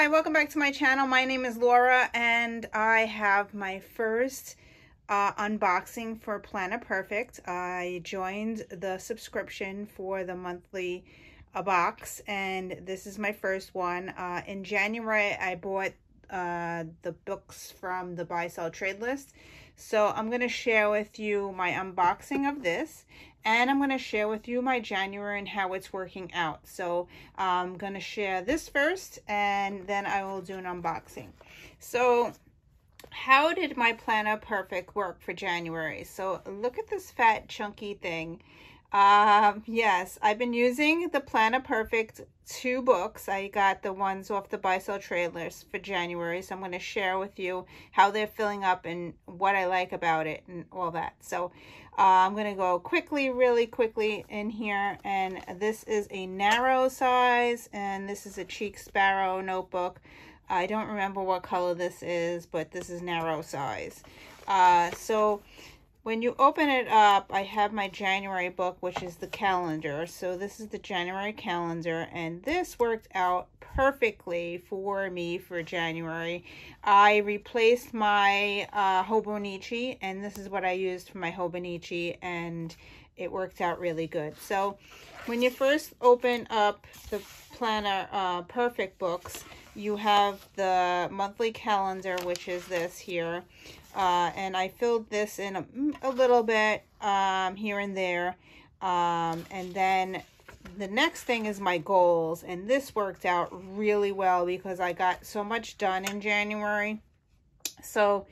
Hi, welcome back to my channel. My name is Laura and I have my first unboxing for Planner Perfect. I joined the subscription for the monthly box and this is my first one. In January I bought the books from the buy sell trade list. So I'm going to share with you my unboxing of this, and I'm going to share with you my January and how it's working out. So I'm going to share this first and then I will do an unboxing. So how did my Planner Perfect work for January? So look at this fat chunky thing. Yes, I've been using the Planner Perfect 2 books. I got the ones off the buy sell trade list for January, so I'm going to share with you how they're filling up and what I like about it and all that. So I'm going to go really quickly in here, and this is a narrow size and this is a Cheek Sparrow notebook. I don't remember what color this is, but this is narrow size. So when you open it up, I have my January book, which is the calendar. So this is the January calendar, and this worked out perfectly for me for January. I replaced my Hobonichi, and this is what I used for my Hobonichi, and it worked out really good. So when you first open up the Planner Perfect books, you have the monthly calendar, which is this here. And I filled this in a little bit here and there. And then the next thing is my goals. And this worked out really well because I got so much done in January. So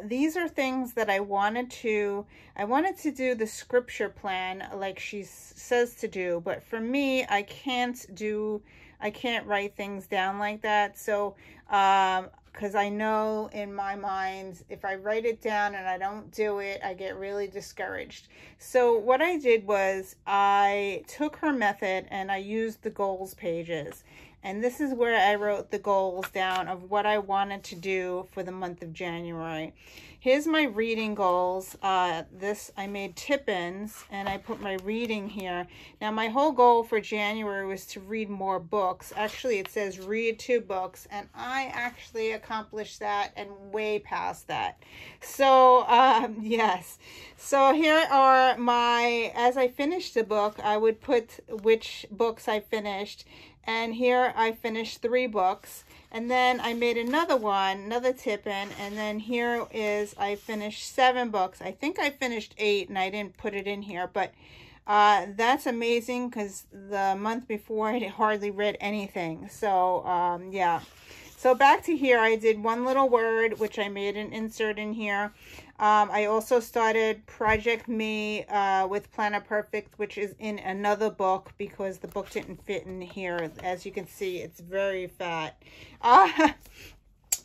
these are things that I wanted to do the scripture plan like she says to do. But for me, I can't write things down like that. So because I know in my mind, if I write it down and I don't do it, I get really discouraged. So what I did was I took her method and I used the goals pages. And this is where I wrote the goals down of what I wanted to do for the month of January. Here's my reading goals. This I made tip-ins and I put my reading here. Now my whole goal for January was to read more books. Actually it says read 2 books, and I actually accomplished that and way past that. So yes. So here are my, as I finished the book, I would put which books I finished. And here I finished 3 books, and then I made another one, another tip-in, and then here is I finished 7 books. I think I finished 8 and I didn't put it in here, but that's amazing because the month before I hardly read anything. So yeah. So back to here, I did one little word, which I made an insert in here. I also started Project Me with Planner Perfect, which is in another book because the book didn't fit in here. As you can see, it's very fat.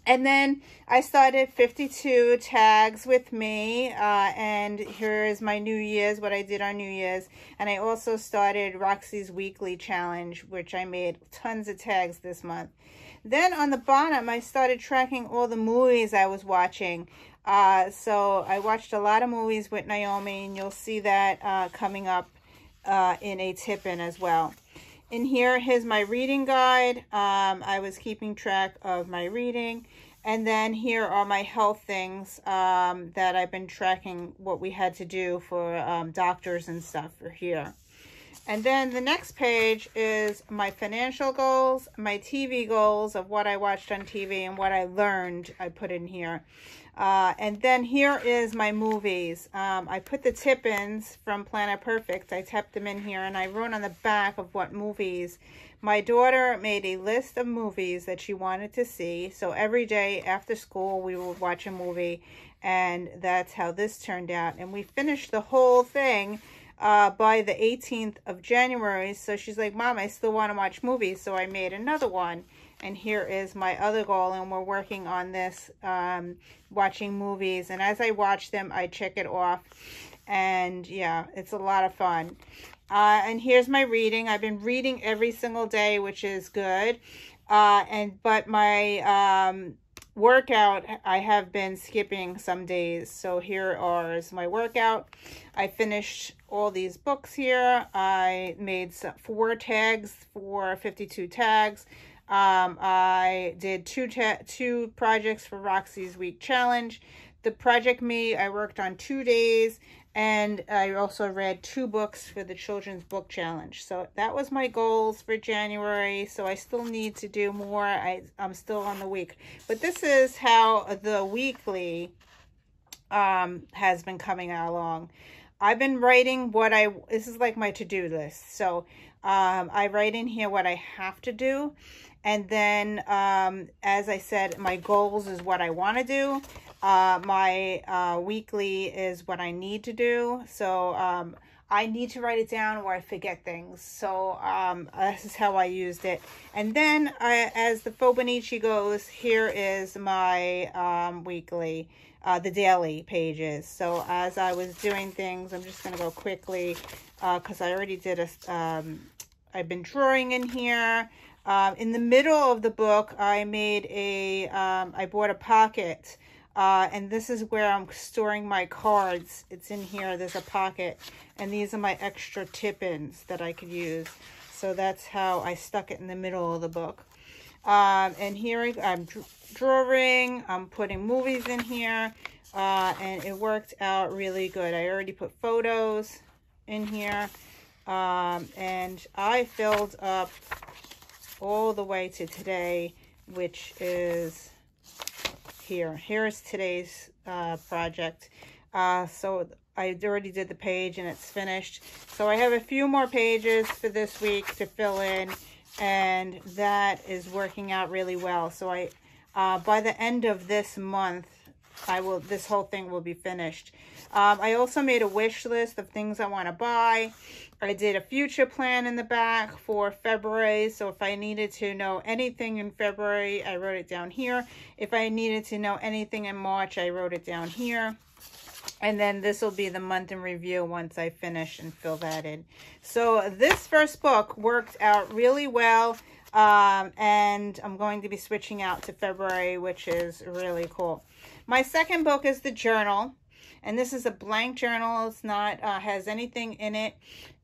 And then I started 52 tags with me, and here is my New Year's, what I did on New Year's. And I also started Roxy's Weekly Challenge, which I made tons of tags this month. Then on the bottom, I started tracking all the movies I was watching. So I watched a lot of movies with Naomi, and you'll see that coming up in a tip-in as well. In here, here's my reading guide. I was keeping track of my reading. And then here are my health things that I've been tracking what we had to do for doctors and stuff for here. And then the next page is my financial goals, my TV goals of what I watched on TV and what I learned I put in here. And then here is my movies. I put the tip-ins from Planner Perfect. I tapped them in here and I wrote on the back of what movies. My daughter made a list of movies that she wanted to see. So every day after school we would watch a movie, and that's how this turned out. And we finished the whole thing by the 18th of January. So she's like, Mom, I still want to watch movies. So I made another one. And here is my other goal, and we're working on this, watching movies. And as I watch them, I check it off. And yeah, it's a lot of fun. And here's my reading. I've been reading every single day, which is good. But my workout, I have been skipping some days. So here is my workout. I finished all these books here. I made 4 tags for 52 tags. I did two projects for Roxy's Week Challenge. The Project Me, I worked on 2 days, and I also read 2 books for the Children's Book Challenge. So that was my goals for January. So I still need to do more. I'm still on the week. But this is how the weekly has been coming along. I've been writing this is like my to-do list. So I write in here what I have to do. And then, as I said, my goals is what I want to do. My weekly is what I need to do. So I need to write it down or I forget things. So this is how I used it. And then as the Fibonacci goes, here is my weekly, the daily pages. So as I was doing things, I'm just going to go quickly because I already did I've been drawing in here. In the middle of the book, I made I bought a pocket. And this is where I'm storing my cards. It's in here. There's a pocket. And these are my extra tip-ins that I could use. So that's how I stuck it in the middle of the book. And here I'm drawing. I'm putting movies in here. And it worked out really good. I already put photos in here. And I filled up all the way to today, which is here. Here's today's project. So I already did the page and it's finished. So I have a few more pages for this week to fill in, and that is working out really well. So by the end of this month, this whole thing will be finished. I also made a wish list of things I want to buy. I did a future plan in the back for February. So if I needed to know anything in February, I wrote it down here. If I needed to know anything in March, I wrote it down here. And then this will be the month in review once I finish and fill that in. So this first book worked out really well. And I'm going to be switching out to February, which is really cool. My second book is the journal. And this is a blank journal. It's not has anything in it.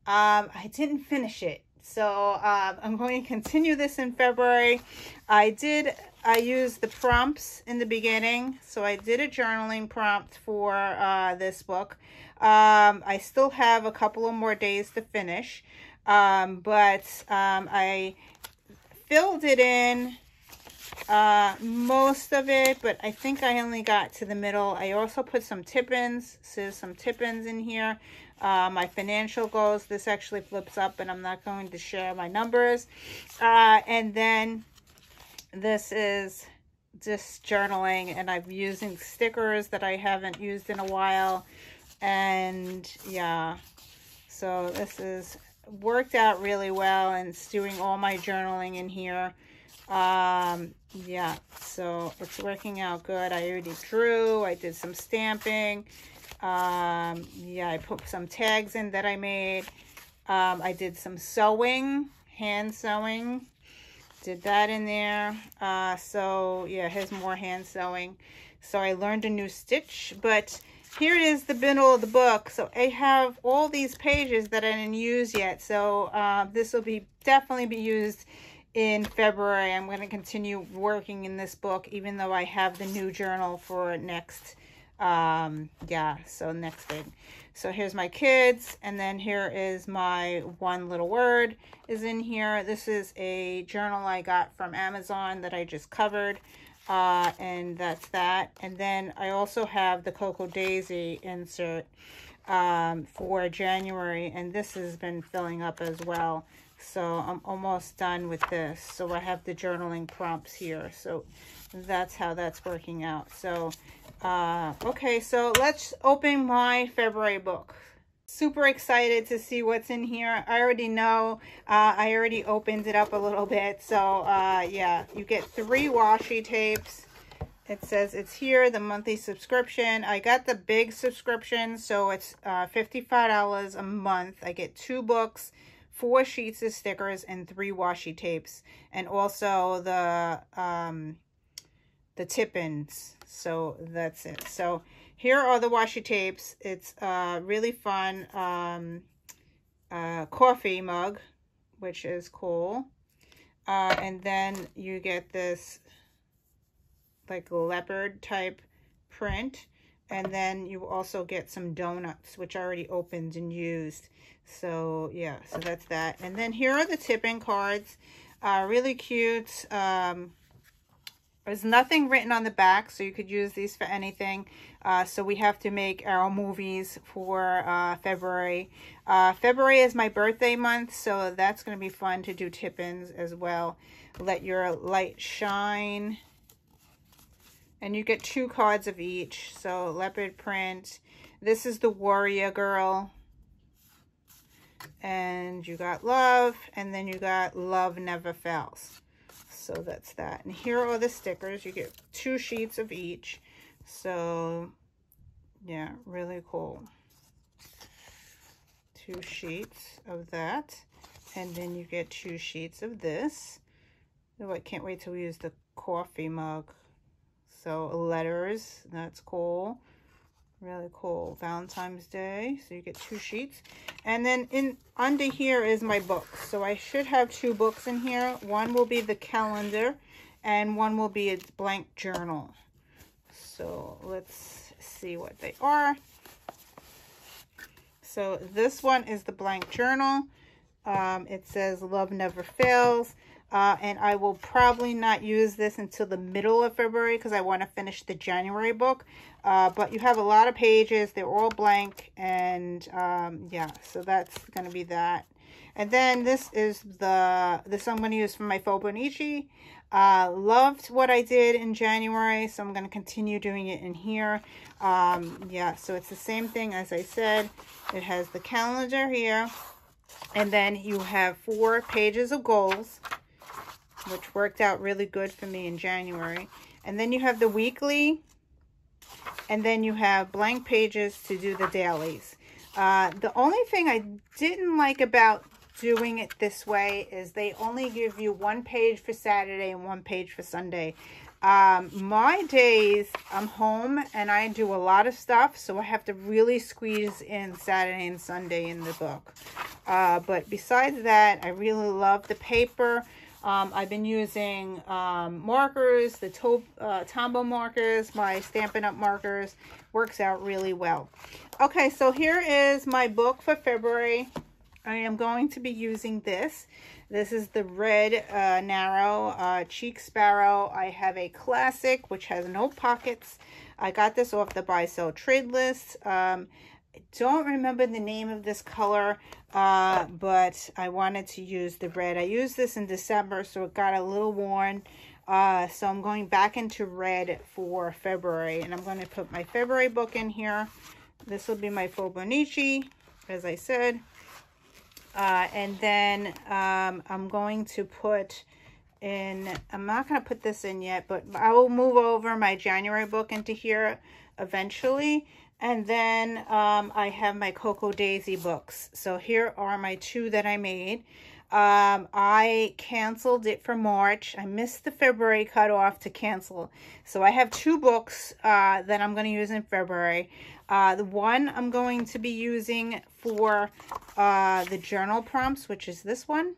I didn't finish it. So I'm going to continue this in February. I used the prompts in the beginning. So I did a journaling prompt for this book. I still have a couple of more days to finish. But I filled it in, most of it, but I think I only got to the middle. I also put some tip-ins. So there's some tip-ins in here. My financial goals, this actually flips up, and I'm not going to share my numbers. And then this is just journaling, and I'm using stickers that I haven't used in a while. And yeah, so this is worked out really well, and it's doing all my journaling in here. Yeah, so it's working out good. I already drew. I did some stamping. Yeah, I put some tags in that I made. I did some sewing, hand sewing. Did that in there. So yeah, here's more hand sewing. So I learned a new stitch, but here it is, the middle of the book. So I have all these pages that I didn't use yet. So this will definitely be used in February. I'm going to continue working in this book, even though I have the new journal for next. Yeah, so next thing. So here's my kids, and then here is my one little word is in here. This is a journal I got from Amazon that I just covered. And that's that. And then I also have the Cocoa Daisy insert for January, and this has been filling up as well. So I'm almost done with this. So I have the journaling prompts here. So that's how that's working out. So okay, so let's open my February book. Super excited to see what's in here. I already know. I already opened it up a little bit. So yeah, you get 3 washi tapes. It says it's here, the monthly subscription. I got the big subscription, so it's $55 a month. I get 2 books, 4 sheets of stickers, and 3 washi tapes, and also the tip-ins. So that's it. So here are the washi tapes. It's a really fun coffee mug, which is cool. And then you get this like leopard type print. And then you also get some donuts, which I already opened and used. So yeah, so that's that. And then here are the tipping cards. Really cute. There's nothing written on the back, so you could use these for anything. So we have to make our movies for February. February is my birthday month, so that's going to be fun to do tip-ins as well. Let your light shine. And you get 2 cards of each. So leopard print. This is the warrior girl. And you got love. And then you got love never fails. So that's that. And here are the stickers. You get 2 sheets of each. So yeah, really cool. 2 sheets of that. And then you get 2 sheets of this. Oh, I can't wait till we use the coffee mug. So letters, that's cool. Really cool. Valentine's Day. So you get 2 sheets. And then under here is my book. So I should have 2 books in here. One will be the calendar and one will be a blank journal. So let's see what they are. So this one is the blank journal. It says love never fails. And I will probably not use this until the middle of February because I want to finish the January book. But you have a lot of pages. They're all blank. And yeah, so that's going to be that. And then this is this I'm going to use for my Fibonacci. Loved what I did in January, so I'm going to continue doing it in here. Yeah, so it's the same thing as I said. It has the calendar here. And then you have 4 pages of goals, which worked out really good for me in January. And then you have the weekly, and then you have blank pages to do the dailies. The only thing I didn't like about doing it this way is they only give you 1 page for Saturday and 1 page for Sunday. My days, I'm home and I do a lot of stuff, so I have to really squeeze in Saturday and Sunday in the book. But besides that, I really love the paper. I've been using markers, the Tombow markers, my Stampin' Up! Markers. Works out really well. Okay, so here is my book for February. I am going to be using this. This is the red narrow cheek sparrow. I have a classic, which has no pockets. I got this off the buy sell trade list. I don't remember the name of this color, but I wanted to use the red. I used this in December, so it got a little worn. So I'm going back into red for February, and I'm going to put my February book in here. This will be my Fibonacci, as I said. And then I'm going to put in, I'm not going to put this in yet, but I will move over my January book into here eventually. And then I have my Cocoa Daisy books. So here are my 2 that I made. I canceled it for March. I missed the February cutoff to cancel. So I have 2 books that I'm going to use in February. The one I'm going to be using for the journal prompts, which is this one.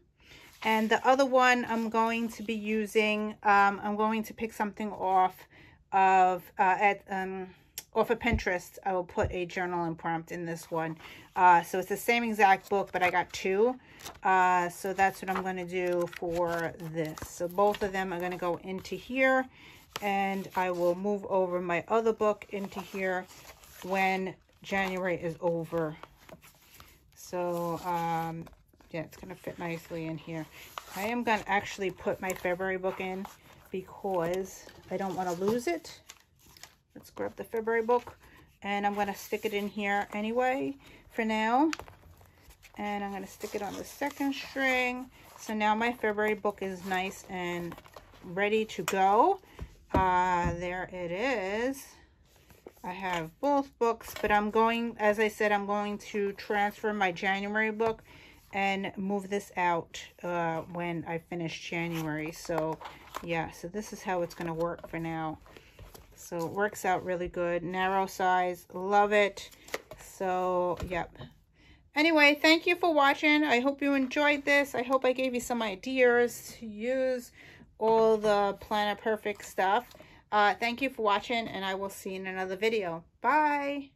And the other one I'm going to be using, I'm going to pick something off of off of Pinterest. I will put a journal and prompt in this one. So it's the same exact book, but I got 2. So that's what I'm going to do for this. So both of them are going to go into here, and I will move over my other book into here when January is over. So yeah, it's going to fit nicely in here. I am going to actually put my February book in because I don't want to lose it. Let's grab the February book, and I'm going to stick it in here anyway for now. And I'm going to stick it on the 2nd string. So now my February book is nice and ready to go. There it is. I have both books, but I'm going, as I said, I'm going to transfer my January book and move this out when I finish January. So yeah, so this is how it's going to work for now. So it works out really good. Narrow size, love it. So yep. Anyway, thank you for watching. I hope you enjoyed this. I hope I gave you some ideas to use all the Planner Perfect stuff. Thank you for watching, and I will see you in another video. Bye.